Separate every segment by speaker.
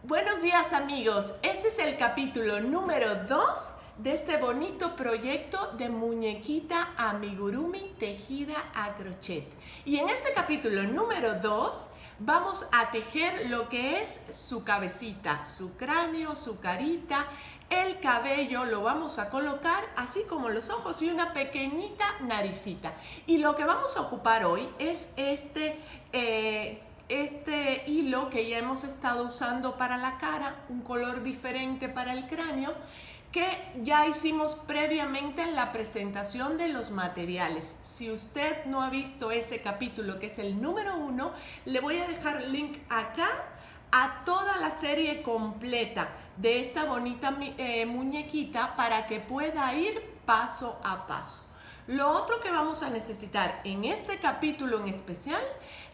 Speaker 1: Buenos días amigos, este es el capítulo número 2 de este bonito proyecto de muñequita amigurumi tejida a crochet. Y en este capítulo número 2 vamos a tejer lo que es su cabecita, su cráneo, su carita, el cabello lo vamos a colocar así como los ojos y una pequeñita naricita. Y lo que vamos a ocupar hoy es este hilo que ya hemos estado usando para la cara, un color diferente para el cráneo, que ya hicimos previamente en la presentación de los materiales. Si usted no ha visto ese capítulo, que es el número 1, le voy a dejar link acá a toda la serie completa de esta bonita muñequita para que pueda ir paso a paso. Lo otro que vamos a necesitar en este capítulo en especial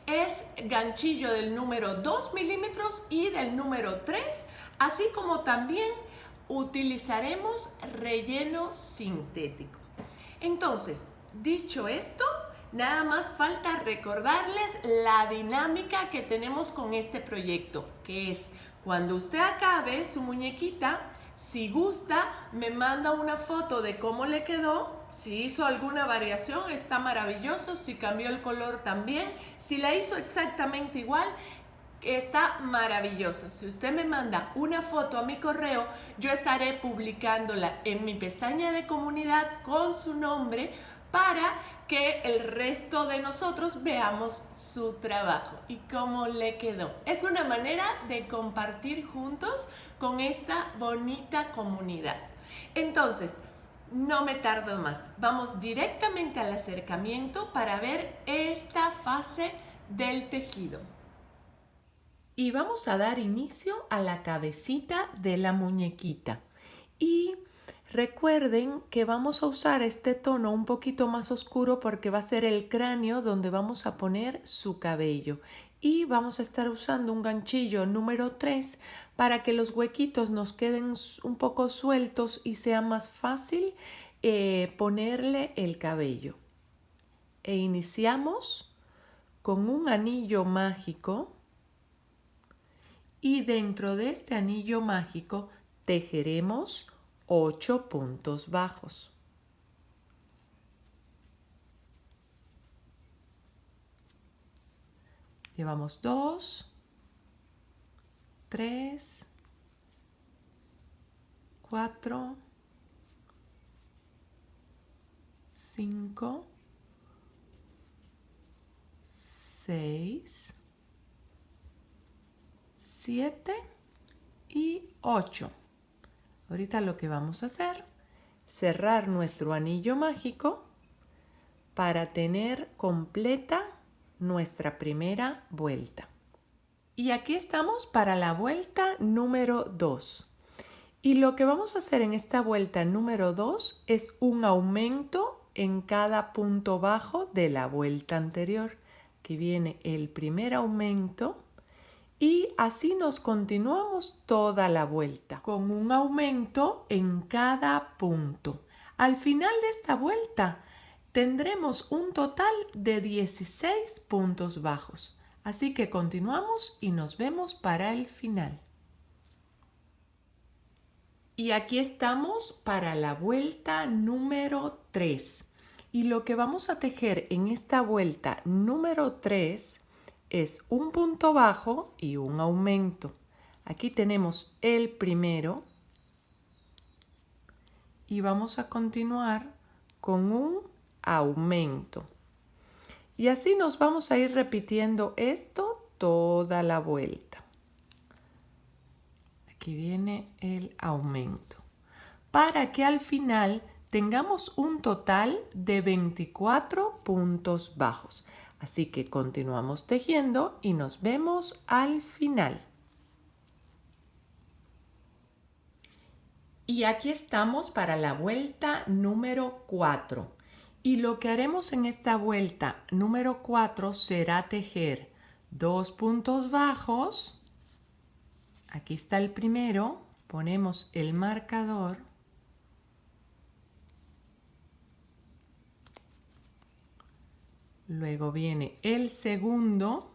Speaker 1: es ganchillo del número 2 milímetros y del número 3, así como también utilizaremos relleno sintético. Entonces, dicho esto, nada más falta recordarles la dinámica que tenemos con este proyecto, que es cuando usted acabe su muñequita, si gusta, me manda una foto de cómo le quedó. Si hizo alguna variación, está maravilloso. Si cambió el color también. Si la hizo exactamente igual, está maravilloso. Si usted me manda una foto a mi correo, yo estaré publicándola en mi pestaña de comunidad con su nombre para que el resto de nosotros veamos su trabajo y cómo le quedó. Es una manera de compartir juntos con esta bonita comunidad. Entonces, no me tardo más. Vamos directamente al acercamiento para ver esta fase del tejido. Y vamos a dar inicio a la cabecita de la muñequita. Y recuerden que vamos a usar este tono un poquito más oscuro porque va a ser el cráneo donde vamos a poner su cabello. Y vamos a estar usando un ganchillo número 3 para que los huequitos nos queden un poco sueltos y sea más fácil ponerle el cabello. E iniciamos con un anillo mágico. Y dentro de este anillo mágico tejeremos 8 puntos bajos. Llevamos 2, 3, 4, 5, 6, 7 y 8. Ahorita lo que vamos a hacer, cerrar nuestro anillo mágico para tener completa nuestra primera vuelta. Y aquí estamos para la vuelta número 2. Y lo que vamos a hacer en esta vuelta número 2 es un aumento en cada punto bajo de la vuelta anterior. Aquí viene el primer aumento. Y así nos continuamos toda la vuelta, con un aumento en cada punto. Al final de esta vuelta tendremos un total de 16 puntos bajos. Así que continuamos y nos vemos para el final. Y aquí estamos para la vuelta número 3. Y lo que vamos a tejer en esta vuelta número 3 es un punto bajo y un aumento. Aquí tenemos el primero y vamos a continuar con un aumento. Y así nos vamos a ir repitiendo esto toda la vuelta. Aquí viene el aumento. Para que al final tengamos un total de 24 puntos bajos. Así que continuamos tejiendo y nos vemos al final. Y aquí estamos para la vuelta número 4. Y lo que haremos en esta vuelta número 4 será tejer 2 puntos bajos. Aquí está el primero. Ponemos el marcador. Luego viene el segundo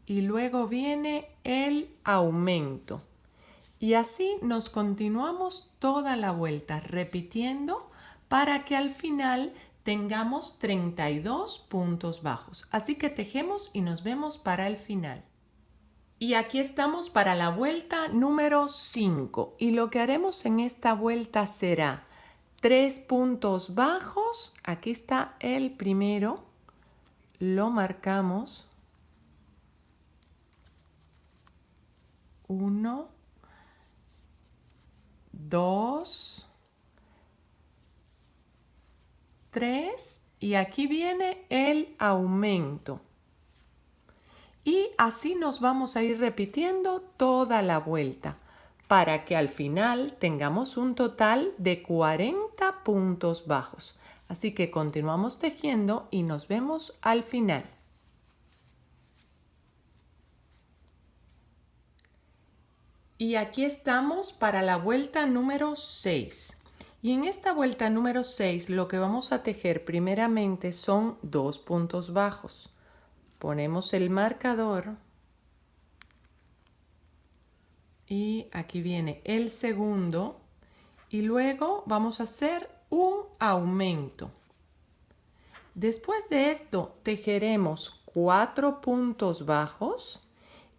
Speaker 1: y luego viene el aumento. Y así nos continuamos toda la vuelta repitiendo para que al final tengamos 32 puntos bajos. Así que tejemos y nos vemos para el final. Y aquí estamos para la vuelta número 5. Y lo que haremos en esta vuelta será 3 puntos bajos. Aquí está el primero. Lo marcamos. 1, 2, 3 y aquí viene el aumento. Y así nos vamos a ir repitiendo toda la vuelta para que al final tengamos un total de 40 puntos bajos. Así que continuamos tejiendo y nos vemos al final. Y aquí estamos para la vuelta número 6. Y en esta vuelta número 6 lo que vamos a tejer primeramente son 2 puntos bajos. Ponemos el marcador y aquí viene el segundo y luego vamos a hacer un aumento. Después de esto tejeremos 4 puntos bajos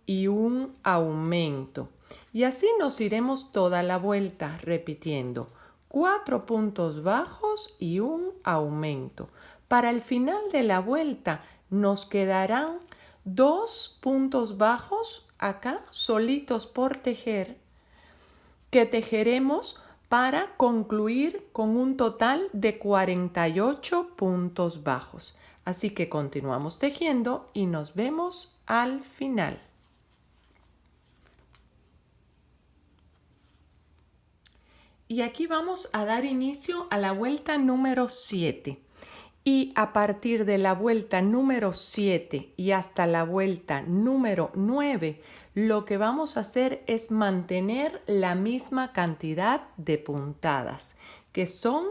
Speaker 1: y un aumento. Y así nos iremos toda la vuelta repitiendo 4 puntos bajos y un aumento. Para el final de la vuelta nos quedarán 2 puntos bajos acá solitos por tejer que tejeremos para concluir con un total de 48 puntos bajos. Así que continuamos tejiendo y nos vemos al final. Y aquí vamos a dar inicio a la vuelta número 7. Y a partir de la vuelta número 7 y hasta la vuelta número 9, lo que vamos a hacer es mantener la misma cantidad de puntadas, que son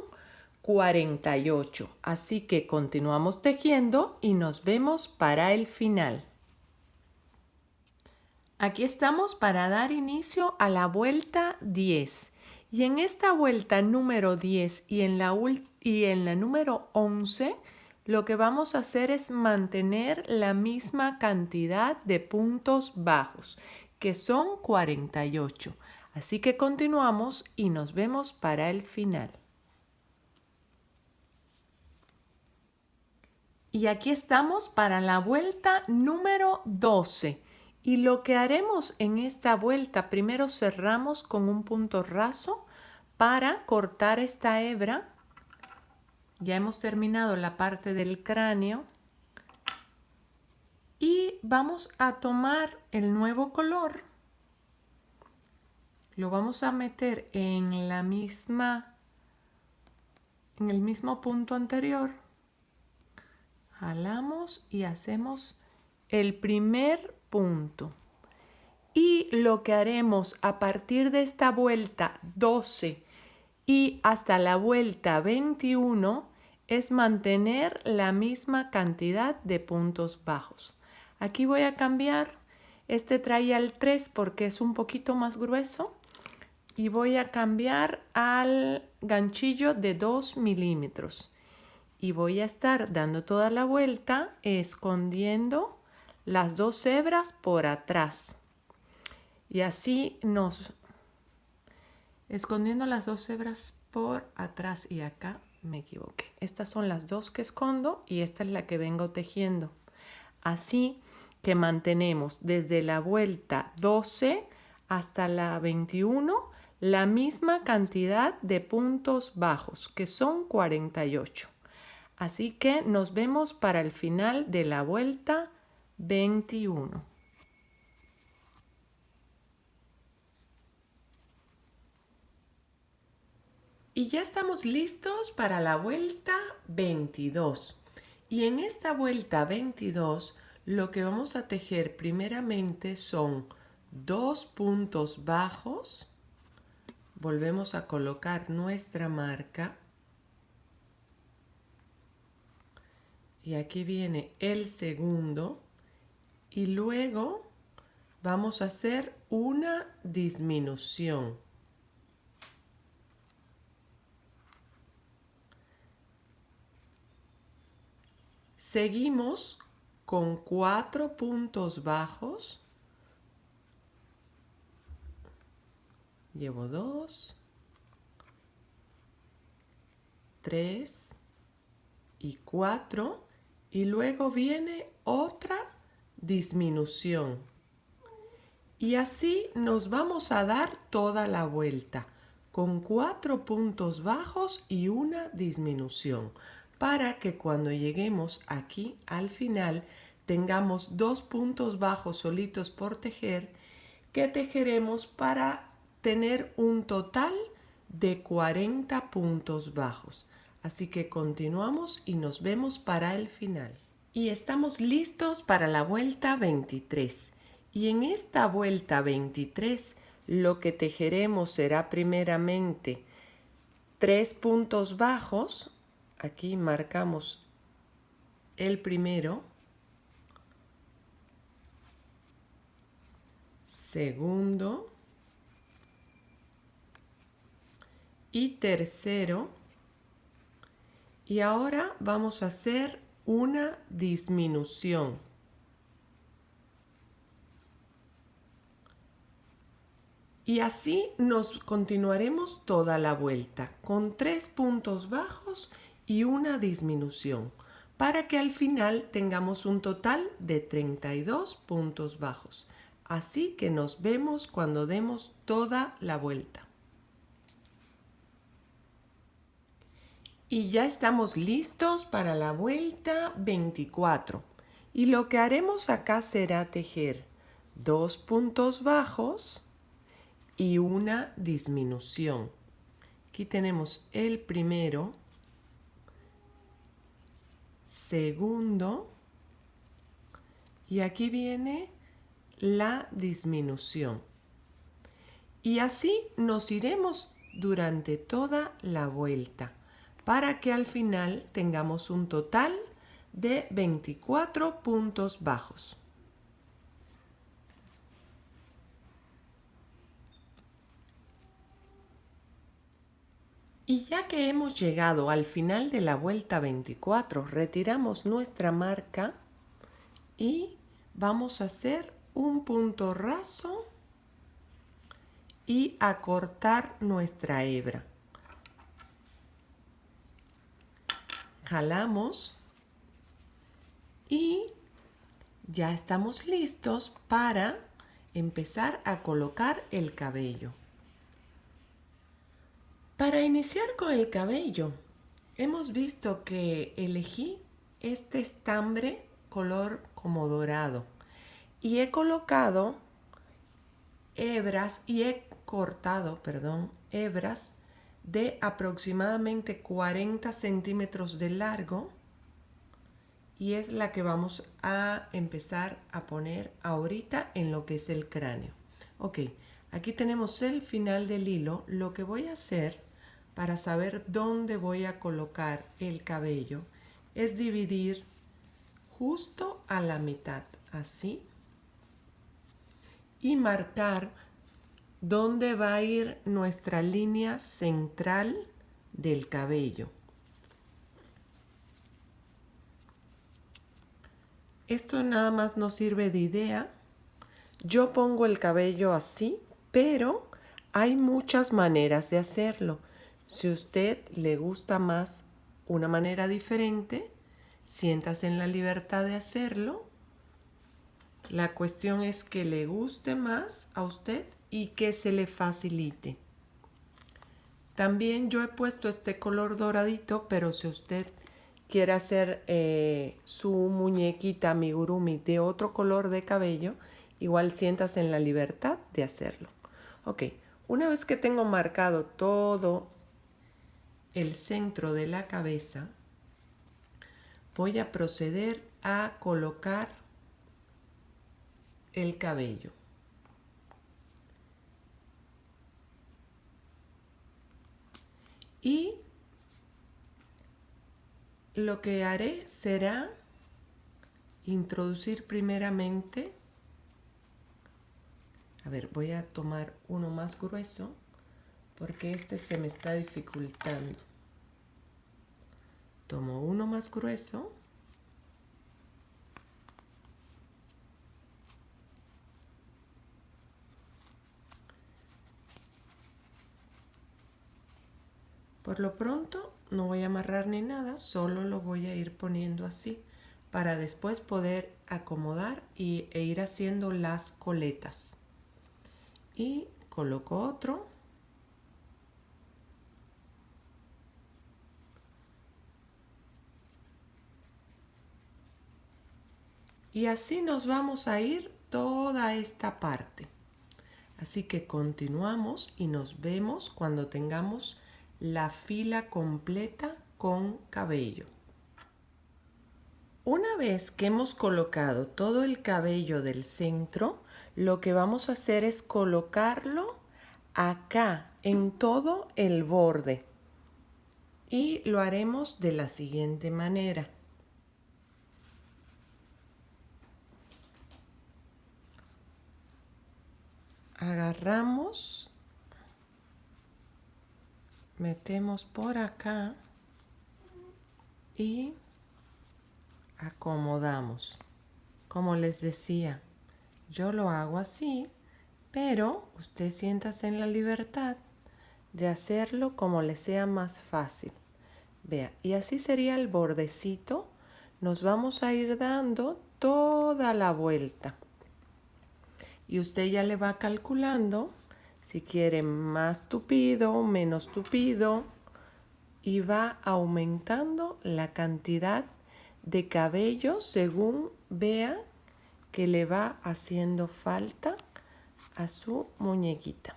Speaker 1: 48. Así que continuamos tejiendo y nos vemos para el final. Aquí estamos para dar inicio a la vuelta 10. Y en esta vuelta número 10 y en la número 11, lo que vamos a hacer es mantener la misma cantidad de puntos bajos, que son 48. Así que continuamos y nos vemos para el final. Y aquí estamos para la vuelta número 12. Y lo que haremos en esta vuelta, primero cerramos con un punto raso para cortar esta hebra. Ya hemos terminado la parte del cráneo. Y vamos a tomar el nuevo color. Lo vamos a meter en el mismo punto anterior. Jalamos y hacemos el primer punto. Y lo que haremos a partir de esta vuelta 12 y hasta la vuelta 21 es mantener la misma cantidad de puntos bajos. Aquí voy a cambiar, este traía el 3 porque es un poquito más grueso y voy a cambiar al ganchillo de 2 milímetros. Y voy a estar dando toda la vuelta escondiendo las 2 hebras por atrás. Y así escondiendo las 2 hebras por atrás y acá me equivoqué. Estas son las 2 que escondo y esta es la que vengo tejiendo. Así que mantenemos desde la vuelta 12 hasta la 21 la misma cantidad de puntos bajos, que son 48. Así que nos vemos para el final de la vuelta 21. Y ya estamos listos para la vuelta 22. Y en esta vuelta 22 lo que vamos a tejer primeramente son 2 puntos bajos. Volvemos a colocar nuestra marca. Y aquí viene el segundo y luego vamos a hacer una disminución. Seguimos con 4 puntos bajos. Llevo 2, 3 y 4 y luego viene otra disminución. Y así nos vamos a dar toda la vuelta con 4 puntos bajos y una disminución para que cuando lleguemos aquí al final tengamos 2 puntos bajos solitos por tejer que tejeremos para tener un total de 40 puntos bajos. Así que continuamos y nos vemos para el final. Y estamos listos para la vuelta 23. Y en esta vuelta 23 lo que tejeremos será primeramente 3 puntos bajos. Aquí marcamos el primero, segundo y tercero. Y ahora vamos a hacer una disminución. Y así nos continuaremos toda la vuelta con 3 puntos bajos y una disminución para que al final tengamos un total de 32 puntos bajos. Así que nos vemos cuando demos toda la vuelta. Y ya estamos listos para la vuelta 24. Y lo que haremos acá será tejer 2 puntos bajos y una disminución. Aquí tenemos el primero, segundo y aquí viene la disminución. Y así nos iremos durante toda la vuelta para que al final tengamos un total de 24 puntos bajos. Y ya que hemos llegado al final de la vuelta 24, retiramos nuestra marca y vamos a hacer un punto raso y a cortar nuestra hebra. Jalamos y ya estamos listos para empezar a colocar el cabello. Para iniciar con el cabello, hemos visto que elegí este estambre color como dorado y he colocado hebras y he cortado, hebras de aproximadamente 40 centímetros de largo y es la que vamos a empezar a poner ahorita en lo que es el cráneo. Ok, aquí tenemos el final del hilo. Lo que voy a hacer para saber dónde voy a colocar el cabello es dividir justo a la mitad, así, y marcar dónde va a ir nuestra línea central del cabello. Esto nada más nos sirve de idea. Yo pongo el cabello así, pero hay muchas maneras de hacerlo. Si a usted le gusta más una manera diferente, siéntase en la libertad de hacerlo. La cuestión es que le guste más a usted y que se le facilite. También yo he puesto este color doradito, pero si usted quiere hacer su muñequita amigurumi de otro color de cabello, igual siéntase en la libertad de hacerlo. Ok, una vez que tengo marcado todo el centro de la cabeza, voy a proceder a colocar el cabello. Y lo que haré será introducir primeramente. A ver, voy a tomar uno más grueso porque este se me está dificultando. Tomo uno más grueso. Por lo pronto no voy a amarrar ni nada, solo lo voy a ir poniendo así para después poder acomodar e ir haciendo las coletas. Y coloco otro. Y así nos vamos a ir toda esta parte. Así que continuamos y nos vemos cuando tengamos la fila completa con cabello. Una vez que hemos colocado todo el cabello del centro, lo que vamos a hacer es colocarlo acá en todo el borde. Y lo haremos de la siguiente manera. Agarramos, metemos por acá y acomodamos. Como les decía, yo lo hago así, pero usted siéntase en la libertad de hacerlo como le sea más fácil. Vea, y así sería el bordecito. Nos vamos a ir dando toda la vuelta. Y usted ya le va calculando si quiere más tupido, menos tupido, y va aumentando la cantidad de cabello según vea que le va haciendo falta a su muñequita.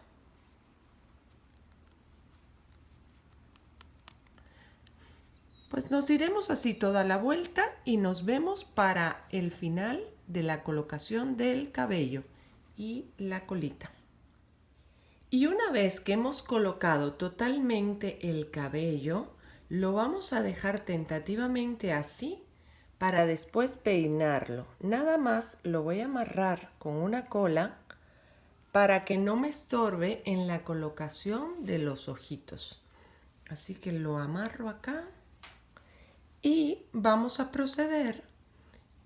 Speaker 1: Pues nos iremos así toda la vuelta y nos vemos para el final de la colocación del cabello y la colita. Y una vez que hemos colocado totalmente el cabello, lo vamos a dejar tentativamente así para después peinarlo. Nada más lo voy a amarrar con una cola para que no me estorbe en la colocación de los ojitos. Así que lo amarro acá y vamos a proceder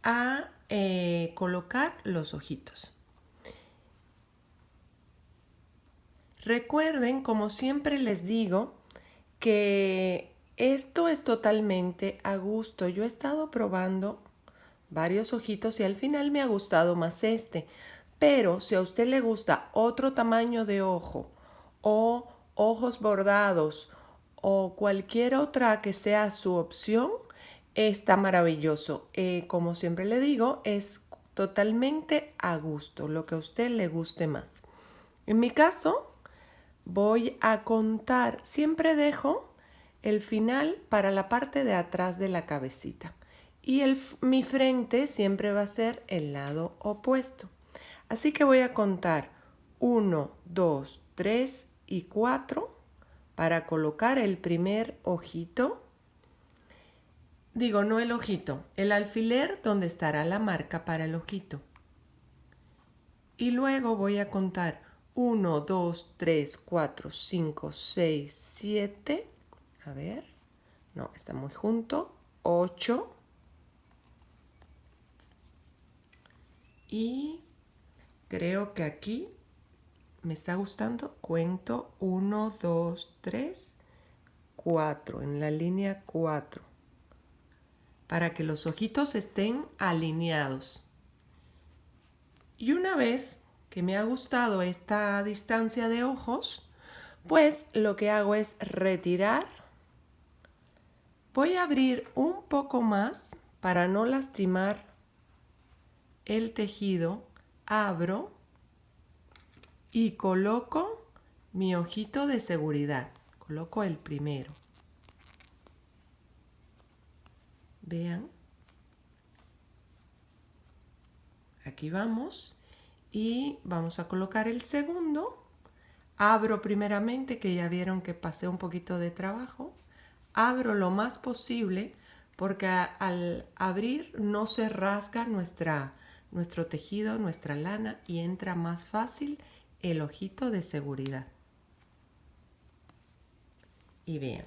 Speaker 1: a colocar los ojitos. Recuerden, como siempre les digo, que esto es totalmente a gusto. Yo he estado probando varios ojitos y al final me ha gustado más este. Pero si a usted le gusta otro tamaño de ojo o ojos bordados o cualquier otra que sea su opción, está maravilloso. Como siempre le digo, es totalmente a gusto, lo que a usted le guste más. En mi caso, voy a contar, siempre dejo el final para la parte de atrás de la cabecita y mi frente siempre va a ser el lado opuesto. Así que voy a contar 1, 2, 3 y 4 para colocar el primer ojito. Digo, no el ojito, el alfiler donde estará la marca para el ojito. Y luego voy a contar 1, 2, 3, 4, 5, 6, 7. A ver, no, está muy junto. 8. Y creo que aquí me está gustando. Cuento 1, 2, 3, 4. En la línea 4. Para que los ojitos estén alineados. Y una vez que me ha gustado esta distancia de ojos, pues lo que hago es retirar. Voy a abrir un poco más para no lastimar el tejido. Abro y coloco mi ojito de seguridad. Coloco el primero. Vean. Aquí vamos. Y vamos a colocar el segundo. Abro primeramente, que ya vieron que pasé un poquito de trabajo. Abro lo más posible porque al abrir no se rasga nuestro tejido, nuestra lana, y entra más fácil el ojito de seguridad. Y vean,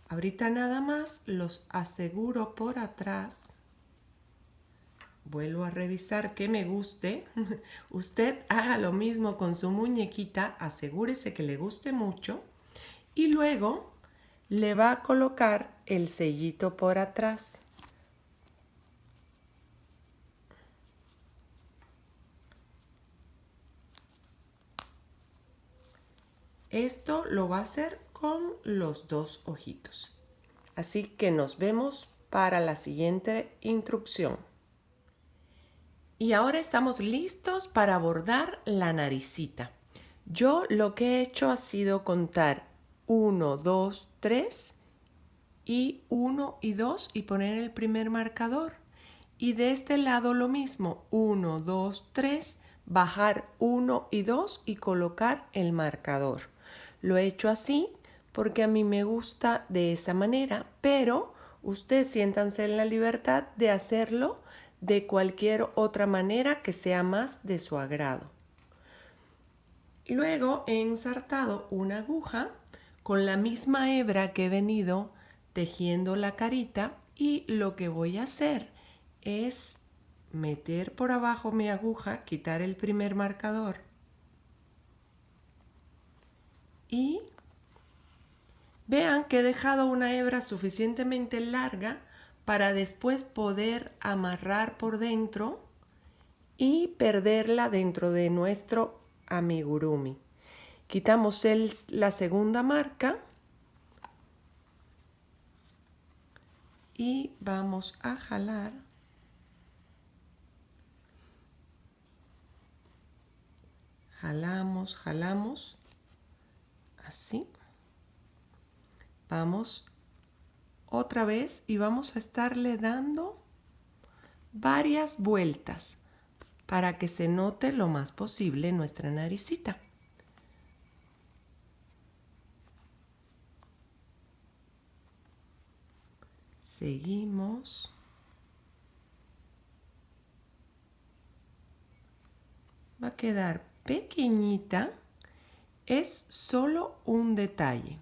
Speaker 1: ahorita nada más los aseguro por atrás. Vuelvo a revisar que me guste. Usted haga lo mismo con su muñequita, asegúrese que le guste mucho y luego le va a colocar el sellito por atrás. Esto lo va a hacer con los dos ojitos. Así que nos vemos para la siguiente instrucción. Y ahora estamos listos para bordar la naricita. Yo lo que he hecho ha sido contar 1, 2, 3 y 1 y 2 y poner el primer marcador. Y de este lado lo mismo, 1, 2, 3, bajar 1 y 2 y colocar el marcador. Lo he hecho así porque a mí me gusta de esa manera, pero ustedes siéntanse en la libertad de hacerlo de cualquier otra manera que sea más de su agrado. Luego he ensartado una aguja con la misma hebra que he venido tejiendo la carita y lo que voy a hacer es meter por abajo mi aguja, quitar el primer marcador y vean que he dejado una hebra suficientemente larga para después poder amarrar por dentro y perderla dentro de nuestro amigurumi. Quitamos la segunda marca y vamos a jalar. Jalamos, jalamos, así. Vamos otra vez y vamos a estarle dando varias vueltas para que se note lo más posible nuestra naricita. Seguimos. Va a quedar pequeñita. Es solo un detalle.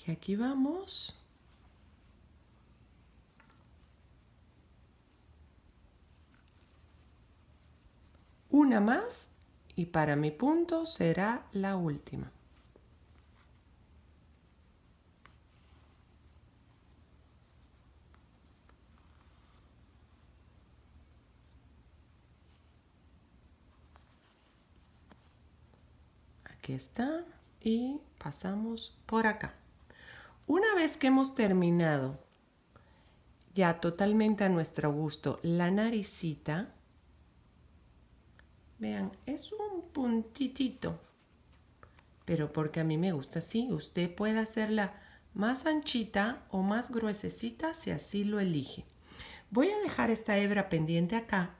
Speaker 1: Y aquí vamos. Una más y para mi punto será la última. Aquí está y pasamos por acá. Una vez que hemos terminado ya totalmente a nuestro gusto la naricita, vean, es un puntitito, pero porque a mí me gusta así. Usted puede hacerla más anchita o más gruesecita si así lo elige. Voy a dejar esta hebra pendiente acá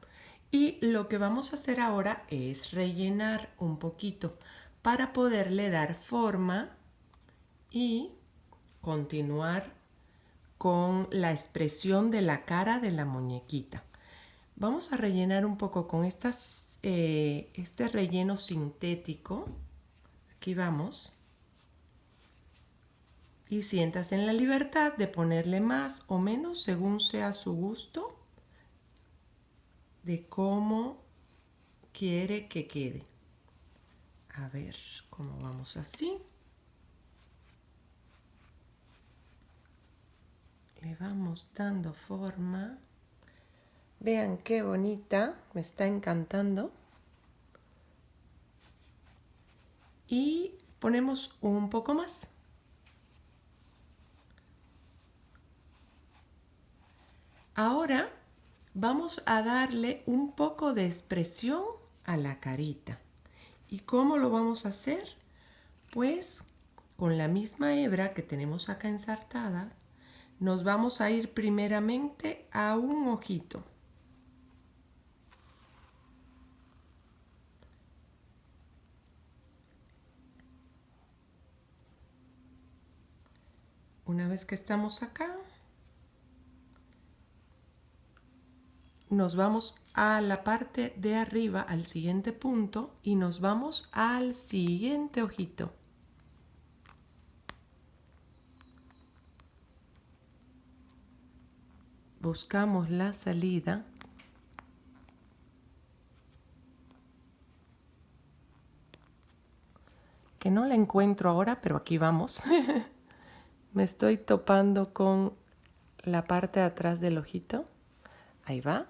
Speaker 1: y lo que vamos a hacer ahora es rellenar un poquito para poderle dar forma y continuar con la expresión de la cara de la muñequita. Vamos a rellenar un poco con este relleno sintético. Aquí vamos. Y siéntase en la libertad de ponerle más o menos según sea su gusto de cómo quiere que quede. A ver cómo vamos así. Le vamos dando forma. Vean qué bonita, me está encantando. Y ponemos un poco más. Ahora vamos a darle un poco de expresión a la carita. ¿Y cómo lo vamos a hacer? Pues con la misma hebra que tenemos acá ensartada, nos vamos a ir primeramente a un ojito. Una vez que estamos acá, nos vamos a la parte de arriba, al siguiente punto, y nos vamos al siguiente ojito. Buscamos la salida. Que no la encuentro ahora, pero aquí vamos. Me estoy topando con la parte de atrás del ojito. Ahí va.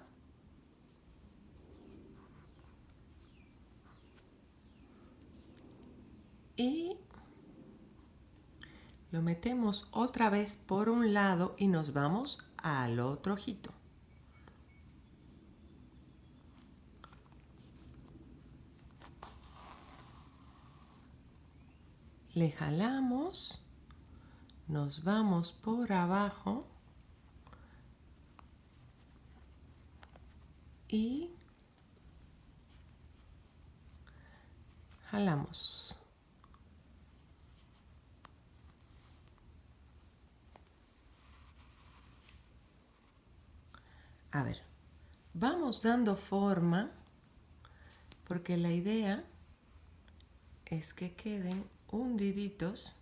Speaker 1: Y lo metemos otra vez por un lado y nos vamos al otro ojito. Le jalamos, nos vamos por abajo y jalamos. A ver, vamos dando forma porque la idea es que queden hundiditos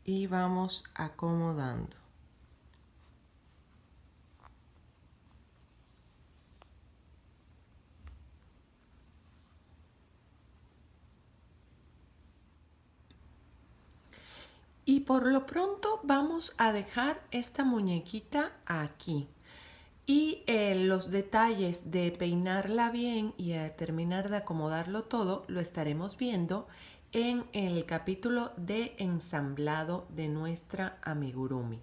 Speaker 1: y vamos acomodando. Y por lo pronto vamos a dejar esta muñequita aquí. Y los detalles de peinarla bien y terminar de acomodarlo todo lo estaremos viendo en el capítulo de ensamblado de nuestra amigurumi.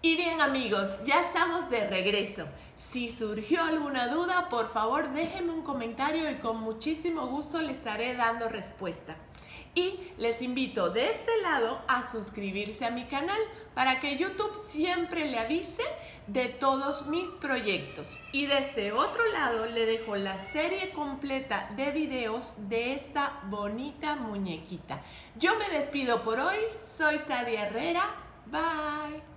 Speaker 1: Y bien amigos, ya estamos de regreso. Si surgió alguna duda, por favor déjenme un comentario y con muchísimo gusto le estaré dando respuesta. Y les invito de este lado a suscribirse a mi canal para que YouTube siempre le avise de todos mis proyectos. Y de este otro lado le dejo la serie completa de videos de esta bonita muñequita. Yo me despido por hoy, soy Sadia Herrera, bye.